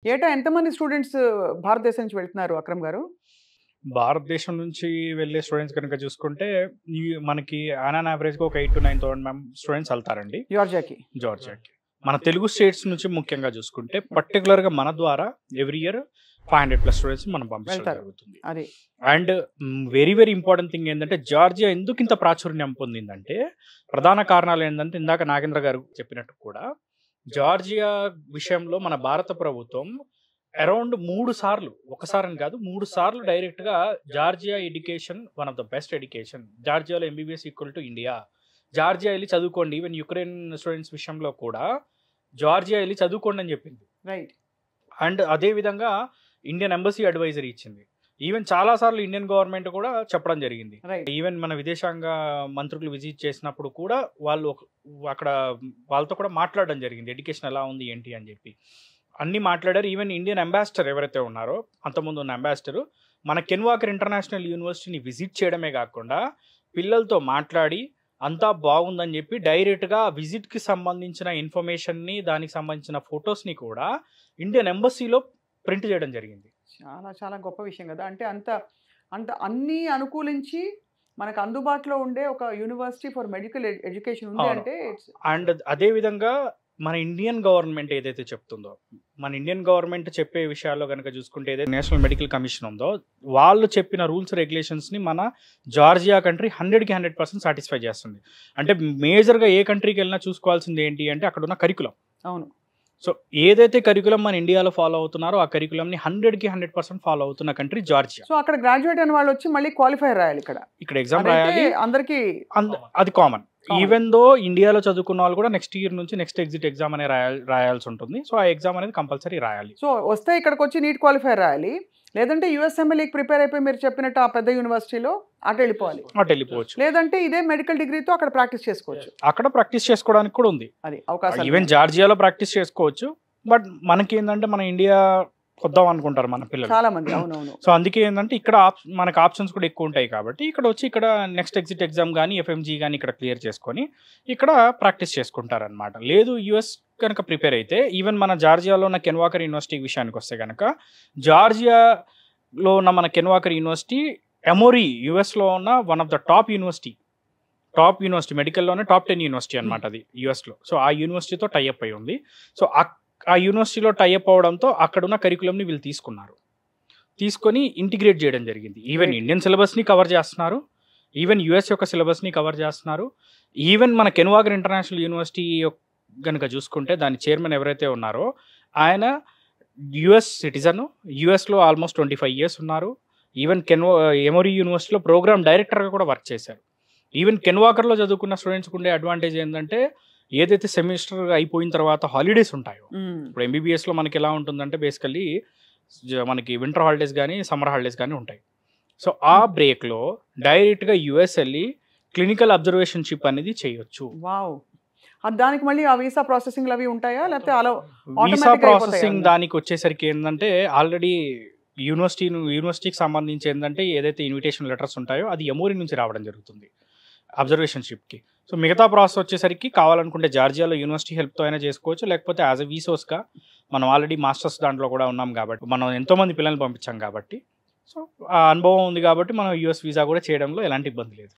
ఏటా ఎంతమంది స్టూడెంట్స్ భారతదేశం నుంచి వెళ్తున్నారు అక్రమ్ గారు? భారతదేశం నుంచి వెళ్ళే స్టూడెంట్స్ కనుక చూసుకుంటే, ఈ మనకి ఆన్ అన్ యావరేజ్‌గా ఒక 8,000-9,000 స్టూడెంట్స్ ఎళ్తారండి జార్జియాకి. జార్జియాకి. మన తెలుగు స్టేట్స్ నుంచి ముఖ్యంగా చూసుకుంటే, పర్టిక్యులర్‌గా మన ద్వారా ఎవ్రీ ఇయర్ 500+ స్టూడెంట్స్ మనం పంపించడం వెళ్తారు. జరుగుతుంది. అది. And very very important thing ఏందంటే, జార్జియా ఎందుకింత ప్రాచుర్యం పొందిందంటే, ప్రధాన కారణాలు ఏందంటే, ఇందాక నాగేంద్ర గారు చెప్పినట్టు కూడా, జార్జియా విషయంలో మన భారత ప్రభుత్వం అరౌండ్ 3 సార్లు, ఒకసారని కాదు 3 సార్లు డైరెక్ట్‌గా Georgia education one of the best education. జార్జియాలో MBBS equal to India. Georgia ఎళ్లి చదువుకోండి. ఈవెన్ యుక్రెయిన్ స్టూడెంట్స్ విషయంలో కూడా జార్జియా ఎళ్లి చదువుకోండి అని చెప్పింది. రైట్. అండ్ అదే విధంగా ఇండియన్ ఎంబసీ అడ్వైజరీ ఇచ్చింది. ఈవెన్ చాలా సార్లు ఇండియన్ గవర్నమెంట్ కూడా చెప్పడం జరిగింది. రైట్. ఈవెన్ మన విదేశాంగ మంత్రులు విజిట్ చేసినప్పుడు కూడా వాళ్ళు అక్కడ వాళ్ళతో కూడా మాట్లాడడం జరిగింది. ఎడ్యుకేషన్ ఎలా ఉంది ఏంటి అని చెప్పి. అన్నీ మాట్లాడారు. ఈవెన్ ఇండియన్ అంబాసిడర్ ఎవరైతే ఉన్నారో, అంతకుముందు ఉన్న అంబాసిడరు మన కెన్ వాకర్ ఇంటర్నేషనల్ యూనివర్సిటీని విజిట్ చేయడమే కాకుండా పిల్లలతో మాట్లాడి అంతా బాగుందని చెప్పి డైరెక్ట్‌గా విజిట్‌కి సంబంధించిన ఇన్ఫర్మేషన్‌ని, దానికి సంబంధించిన ఫోటోస్‌ని కూడా ఇండియన్ ఎంబసీలో ప్రింట్ చేయడం జరిగింది. చాలా చాలా గొప్ప విషయం కదా! అంటే అంత అంత అన్నీ అనుకూలించి మనకు అందుబాటులో ఉండే ఒక యూనివర్సిటీ ఫర్ మెడికల్ ఎడ్యుకేషన్ ఉంది అవును. అంటే ఇట్స్ అండ్ అదే విధంగా మన ఇండియన్ గవర్నమెంట్ ఏదైతే చెప్తుందో, మన ఇండియన్ గవర్నమెంట్ చెప్పే విషయాల్లో గనుక చూసుకుంటే ఏదైతే నేషనల్ మెడికల్ కమిషన్ ఉందో, వాళ్ళు చెప్పిన రూల్స్ రెగ్యులేషన్స్‌ని మన జార్జియా కంట్రీ 100కి 100% సాటిస్ఫై చేస్తుంది. అంటే మేజర్‌గా ఏ కంట్రీకి వెళ్ళినా చూసుకోవాల్సింది ఏంటి అంటే అక్కడున్న కరిక్యులం. అవును. సో ఏదైతే కరిక్యులం మన ఇండియాలో ఫాలో అవుతున్నారో ఆ కరిక్యులంని 100కి 100% ఫాలో అవుతున్న కంట్రీ జార్జియా. సో అక్కడ గ్రాడ్యుయేట్ అయిన వాళ్ళు వచ్చి మళ్ళీ క్వాలిఫైర్ రాయాలి ఇక్కడ. ఇక్కడ ఎగ్జామ్ అదైతే రాయాలి. అందరికీ అది కామన్. ఈవెన్ దో ఇండియాలో చదువుకున్న వాళ్ళు కూడా నెక్స్ట్ ఇయర్ నుంచి నెక్స్ట్ ఎగ్జిట్ ఎగ్జామ్ అనే రాయాల్సి ఉంటుంది. సో ఆ ఎగ్జామ్ అనేది కంపల్సరీ రాయాలి. సో వస్తే ఇక్కడికి వచ్చి నీట్ క్వాలిఫైర్ రాయాలి. లేదంటే యూఎస్ఎంఎల్ఈకి ప్రిపేర్ అయిపోయి మీరు చెప్పినట్టు ఆ పెద్ద యూనివర్సిటీలో అటు వెళ్ళిపోవాలి. అటు వెళ్ళిపోవచ్చు. లేదంటే ఇదే మెడికల్ డిగ్రీతో అక్కడ ప్రాక్టీస్ చేసుకోవచ్చు. అక్కడ ప్రాక్టీస్ చేసుకోవడానికి కూడా ఉంది. అది అవకాశం. ఈవెన్ జార్జియాలో ప్రాక్టీస్ చేసుకోవచ్చు. బట్ మనకి ఏంటంటే మన ఇండియా వద్దాం అనుకుంటారు మన పిల్లలు. చాలా మంది. అవునవును. సో అందుకే ఏంటంటే ఇక్కడ మనకు ఆప్షన్స్ కూడా ఎక్కువ ఉంటాయి కాబట్టి ఇక్కడ వచ్చి ఇక్కడ నెక్స్ట్ ఎగ్జిట్ ఎగ్జామ్ కానీ ఎఫ్ఎంజీ కానీ ఇక్కడ క్లియర్ చేసుకొని ఇక్కడ ప్రాక్టీస్ చేసుకుంటారనమాట. లేదు యూఎస్ కనుక ప్రిపేర్ అయితే ఈవెన్ మన జార్జియాలో ఉన్న కెన్ వాకర్ యూనివర్సిటీ విషయానికి వస్తే కనుక జార్జియాలో ఉన్న మన కెన్ వాకర్ యూనివర్సిటీ ఎమోరీ యూఎస్లో ఉన్న one of the top university మెడికల్లోనే టాప్ 10 యూనివర్సిటీ అనమాట అది యూఎస్లో. సో ఆ యూనివర్సిటీతో టైఅప్ అయి ఉంది. సో ఆ యూనివర్సిటీలో టైఅప్ అవడంతో అక్కడున్న కరికులంని వీళ్ళు తీసుకొని ఇంటిగ్రేట్ చేయడం జరిగింది. ఈవెన్ ఇండియన్ సిలబస్ని కవర్ చేస్తున్నారు. ఈవెన్ యూఎస్ యొక్క సిలబస్ని కవర్ చేస్తున్నారు. ఈవెన్ మన కెన్ వాకర్ ఇంటర్నేషనల్ యూనివర్సిటీ కనుక చూసుకుంటే దాని చైర్మన్ ఎవరైతే ఉన్నారో ఆయన యూఎస్ సిటిజన్. యూఎస్లో ఆల్మోస్ట్ 25 ఇయర్స్ ఉన్నారు. ఈవెన్ ఎమోరీ యూనివర్సిటీలో ప్రోగ్రామ్ డైరెక్టర్గా కూడా వర్క్ చేశారు. ఈవెన్ కెన్ వాకర్లో చదువుకున్న స్టూడెంట్స్కి ఉండే అడ్వాంటేజ్ ఏంటంటే ఏదైతే సెమిస్టర్ అయిపోయిన తర్వాత హాలిడేస్ ఉంటాయో, ఇప్పుడు ఎంబీబీఎస్లో మనకి ఎలా ఉంటుందంటే బేసికల్లీ మనకి వింటర్ హాలిడేస్ కానీ సమ్మర్ హాలిడేస్ కానీ ఉంటాయి. సో ఆ బ్రేక్లో డైరెక్ట్గా యూఎస్ వెళ్ళి క్లినికల్ అబ్జర్వేషన్షిప్ అనేది చేయొచ్చు. వావ్! దానికి మళ్ళీ ఆ వీసా ప్రాసెసింగ్లు అవి ఉంటాయా? లేకపోతే అలా వీసా ప్రాసెసింగ్ దానికి వచ్చేసరికి ఏంటంటే ఆల్రెడీ యూనివర్సిటీకి సంబంధించి ఏంటంటే ఏదైతే ఇన్విటేషన్ లెటర్స్ ఉంటాయో అది ఎమోరీ నుంచి రావడం జరుగుతుంది అబ్జర్వేషన్షిప్కి. సో మిగతా ప్రాసెస్ వచ్చేసరికి కావాలనుకుంటే జార్జియాలో యూనివర్సిటీ హెల్ప్తో అయినా చేసుకోవచ్చు. లేకపోతే యాజ్ ఎ వీసోస్గా మనం ఆల్రెడీ మాస్టర్స్ దాంట్లో కూడా ఉన్నాం కాబట్టి మనం ఎంతోమంది పిల్లల్ని పంపించాం కాబట్టి సో ఆ అనుభవం ఉంది కాబట్టి మనం యూఎస్ వీసా కూడా చేయడంలో ఎలాంటి ఇబ్బంది లేదు.